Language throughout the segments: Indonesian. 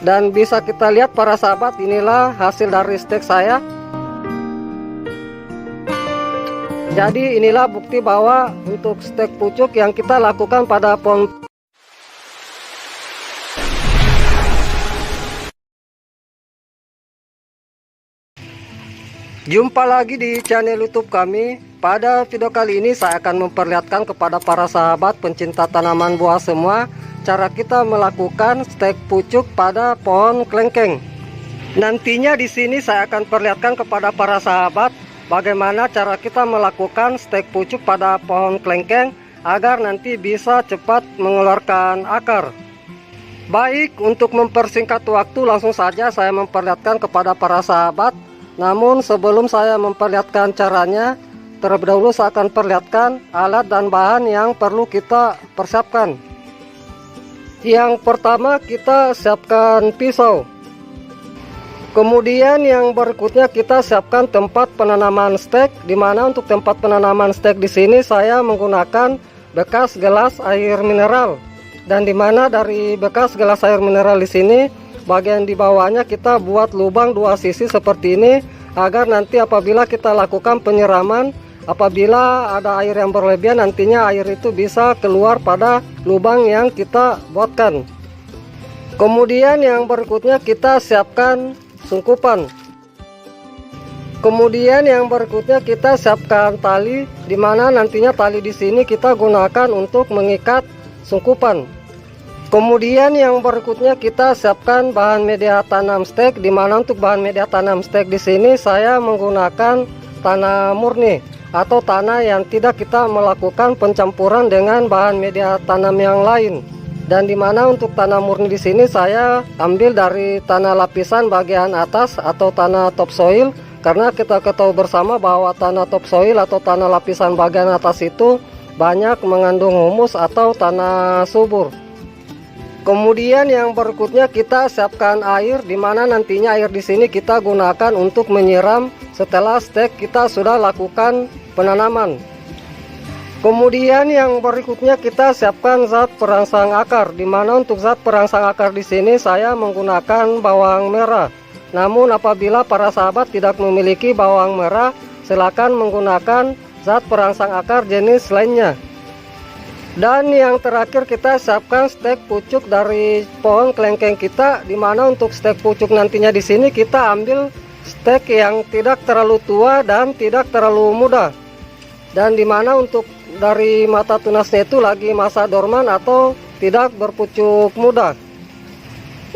Dan bisa kita lihat para sahabat, inilah hasil dari steak saya. Jadi inilah bukti bahwa untuk steak pucuk yang kita lakukan pada pohon. Jumpa lagi di channel YouTube kami. Pada video kali ini saya akan memperlihatkan kepada para sahabat pencinta tanaman buah semua cara kita melakukan stek pucuk pada pohon kelengkeng. Nantinya di sini saya akan perlihatkan kepada para sahabat bagaimana cara kita melakukan stek pucuk pada pohon kelengkeng agar nanti bisa cepat mengeluarkan akar. Baik, untuk mempersingkat waktu langsung saja saya memperlihatkan kepada para sahabat. Namun sebelum saya memperlihatkan caranya, terlebih dahulu saya akan perlihatkan alat dan bahan yang perlu kita persiapkan. Yang pertama kita siapkan pisau. Kemudian yang berikutnya kita siapkan tempat penanaman stek, di mana untuk tempat penanaman stek di sini saya menggunakan bekas gelas air mineral. Dan di mana dari bekas gelas air mineral di sini bagian di bawahnya kita buat lubang dua sisi seperti ini, agar nanti apabila kita lakukan penyiraman, apabila ada air yang berlebihan, nantinya air itu bisa keluar pada lubang yang kita buatkan. Kemudian yang berikutnya kita siapkan sungkupan. Kemudian yang berikutnya kita siapkan tali, di mana nantinya tali di sini kita gunakan untuk mengikat sungkupan. Kemudian yang berikutnya kita siapkan bahan media tanam stek, di mana untuk bahan media tanam stek di sini saya menggunakan tanah murni atau tanah yang tidak kita melakukan pencampuran dengan bahan media tanam yang lain. Dan di mana untuk tanah murni di sini saya ambil dari tanah lapisan bagian atas atau tanah topsoil, karena kita ketahui bersama bahwa tanah topsoil atau tanah lapisan bagian atas itu banyak mengandung humus atau tanah subur. Kemudian yang berikutnya kita siapkan air, di mana nantinya air di sini kita gunakan untuk menyiram setelah stek kita sudah lakukan penanaman. Kemudian yang berikutnya kita siapkan zat perangsang akar, di mana untuk zat perangsang akar di sini saya menggunakan bawang merah. Namun apabila para sahabat tidak memiliki bawang merah, silakan menggunakan zat perangsang akar jenis lainnya. Dan yang terakhir kita siapkan stek pucuk dari pohon kelengkeng kita, di mana untuk stek pucuk nantinya di sini kita ambil stek yang tidak terlalu tua dan tidak terlalu muda. Dan di mana untuk dari mata tunasnya itu lagi masa dorman atau tidak berpucuk muda.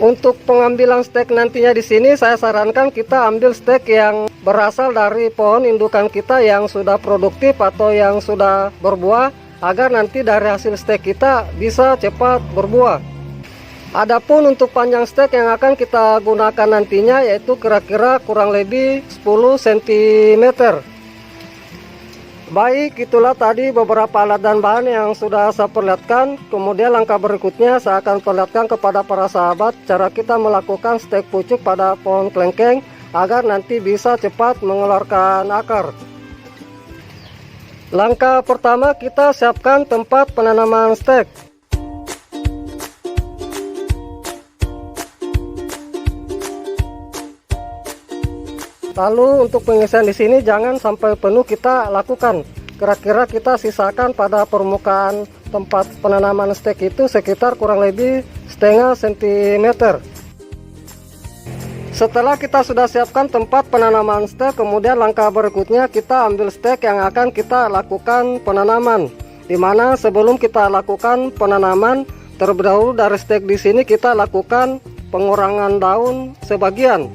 Untuk pengambilan stek nantinya di sini saya sarankan kita ambil stek yang berasal dari pohon indukan kita yang sudah produktif atau yang sudah berbuah, agar nanti dari hasil stek kita bisa cepat berbuah. Adapun untuk panjang stek yang akan kita gunakan nantinya yaitu kira-kira kurang lebih 10 cm. Baik, itulah tadi beberapa alat dan bahan yang sudah saya perlihatkan. Kemudian langkah berikutnya saya akan perlihatkan kepada para sahabat cara kita melakukan stek pucuk pada pohon kelengkeng agar nanti bisa cepat mengeluarkan akar. Langkah pertama kita siapkan tempat penanaman stek. Lalu untuk pengisian di sini jangan sampai penuh kita lakukan. Kira-kira kita sisakan pada permukaan tempat penanaman stek itu sekitar kurang lebih setengah sentimeter. Setelah kita sudah siapkan tempat penanaman stek, kemudian langkah berikutnya kita ambil stek yang akan kita lakukan penanaman. Dimana sebelum kita lakukan penanaman, terlebih dahulu dari stek di sini kita lakukan pengurangan daun sebagian.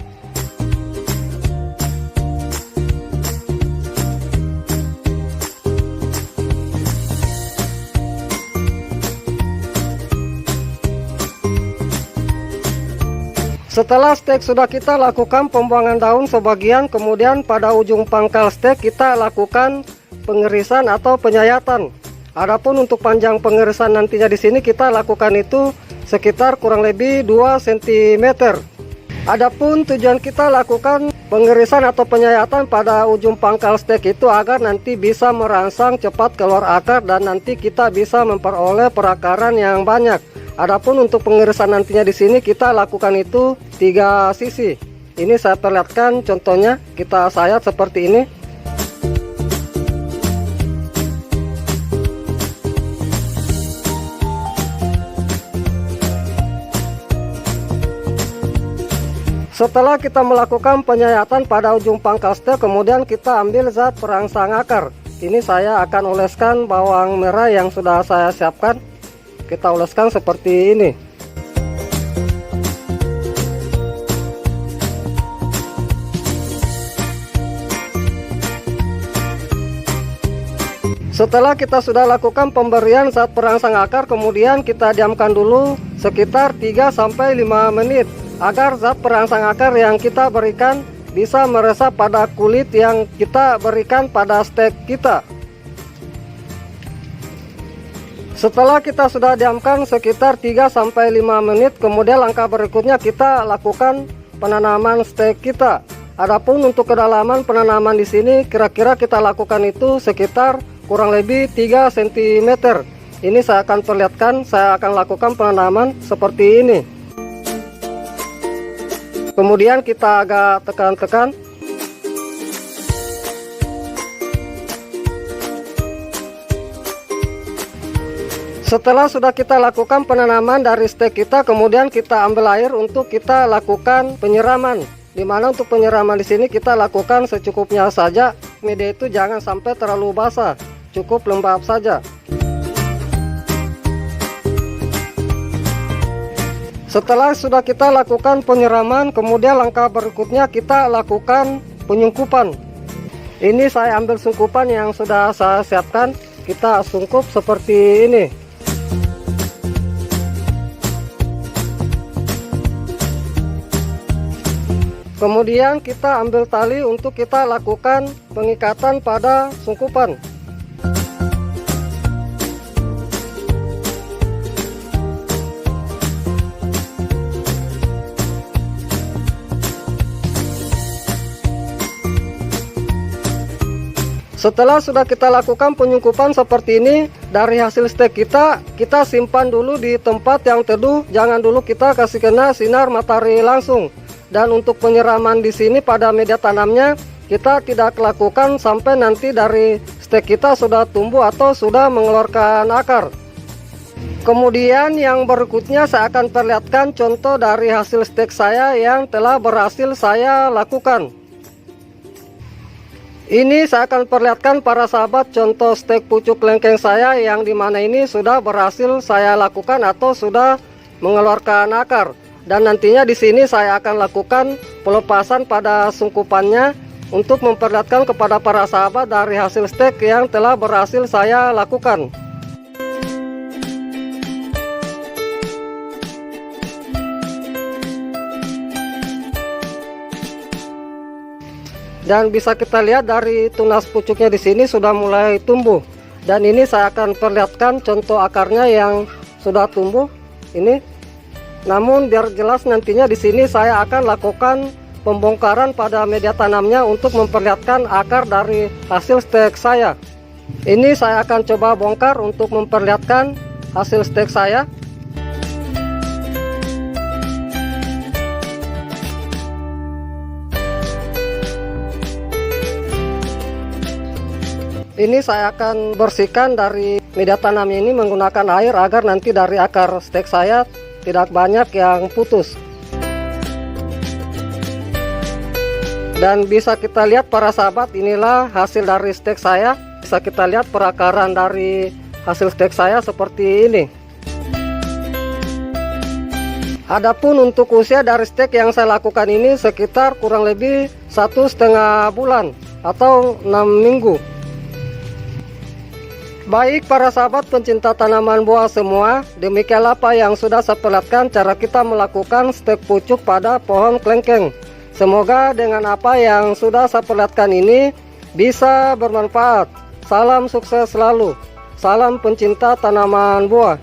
Setelah stek sudah kita lakukan pembuangan daun sebagian, kemudian pada ujung pangkal stek kita lakukan pengirisan atau penyayatan. Adapun untuk panjang pengirisan nantinya di sini kita lakukan itu sekitar kurang lebih 2 cm. Adapun tujuan kita lakukan pengirisan atau penyayatan pada ujung pangkal stek itu agar nanti bisa merangsang cepat keluar akar dan nanti kita bisa memperoleh perakaran yang banyak. Adapun untuk pengirisan nantinya di sini kita lakukan itu 3 sisi. Ini saya perlihatkan contohnya, kita sayat seperti ini. Setelah kita melakukan penyayatan pada ujung pangkal stek, kemudian kita ambil zat perangsang akar. Ini saya akan oleskan bawang merah yang sudah saya siapkan. Kita oleskan seperti ini. Setelah kita sudah lakukan pemberian zat perangsang akar, kemudian kita diamkan dulu sekitar 3-5 menit agar zat perangsang akar yang kita berikan bisa meresap pada kulit yang kita berikan pada stek kita. Setelah kita sudah diamkan sekitar 3-5 menit, kemudian langkah berikutnya kita lakukan penanaman stek kita. Adapun untuk kedalaman penanaman di sini kira-kira kita lakukan itu sekitar kurang lebih 3 cm. Ini saya akan perlihatkan, saya akan lakukan penanaman seperti ini. Kemudian kita agak tekan-tekan. Setelah sudah kita lakukan penanaman dari stek kita, kemudian kita ambil air untuk kita lakukan penyiraman. Dimana untuk penyiraman di sini kita lakukan secukupnya saja. Media itu jangan sampai terlalu basah, cukup lembab saja. Setelah sudah kita lakukan penyiraman, kemudian langkah berikutnya kita lakukan penyungkupan. Ini saya ambil sungkupan yang sudah saya siapkan, kita sungkup seperti ini. Kemudian kita ambil tali untuk kita lakukan pengikatan pada sungkupan. Setelah sudah kita lakukan penyungkupan seperti ini, dari hasil stek kita simpan dulu di tempat yang teduh, jangan dulu kita kasih kena sinar matahari langsung. Dan untuk penyiraman di sini pada media tanamnya kita tidak lakukan sampai nanti dari stek kita sudah tumbuh atau sudah mengeluarkan akar. Kemudian yang berikutnya saya akan perlihatkan contoh dari hasil stek saya yang telah berhasil saya lakukan. Ini saya akan perlihatkan para sahabat contoh stek pucuk lengkeng saya yang dimana ini sudah berhasil saya lakukan atau sudah mengeluarkan akar. Dan nantinya di sini saya akan lakukan pelepasan pada sungkupannya untuk memperlihatkan kepada para sahabat dari hasil stek yang telah berhasil saya lakukan. Dan bisa kita lihat dari tunas pucuknya di sini sudah mulai tumbuh. Dan ini saya akan perlihatkan contoh akarnya yang sudah tumbuh ini. Namun biar jelas nantinya di sini saya akan lakukan pembongkaran pada media tanamnya untuk memperlihatkan akar dari hasil stek saya. Ini saya akan coba bongkar untuk memperlihatkan hasil stek saya. Ini saya akan bersihkan dari media tanamnya ini menggunakan air agar nanti dari akar stek saya tidak banyak yang putus. Dan bisa kita lihat para sahabat, inilah hasil dari stek saya. Bisa kita lihat perakaran dari hasil stek saya seperti ini. Adapun untuk usia dari stek yang saya lakukan ini sekitar kurang lebih 1,5 bulan atau 6 minggu. Baik para sahabat pencinta tanaman buah semua, demikianlah apa yang sudah saya perlihatkan cara kita melakukan stek pucuk pada pohon kelengkeng. Semoga dengan apa yang sudah saya perlihatkan ini bisa bermanfaat. Salam sukses selalu. Salam pencinta tanaman buah.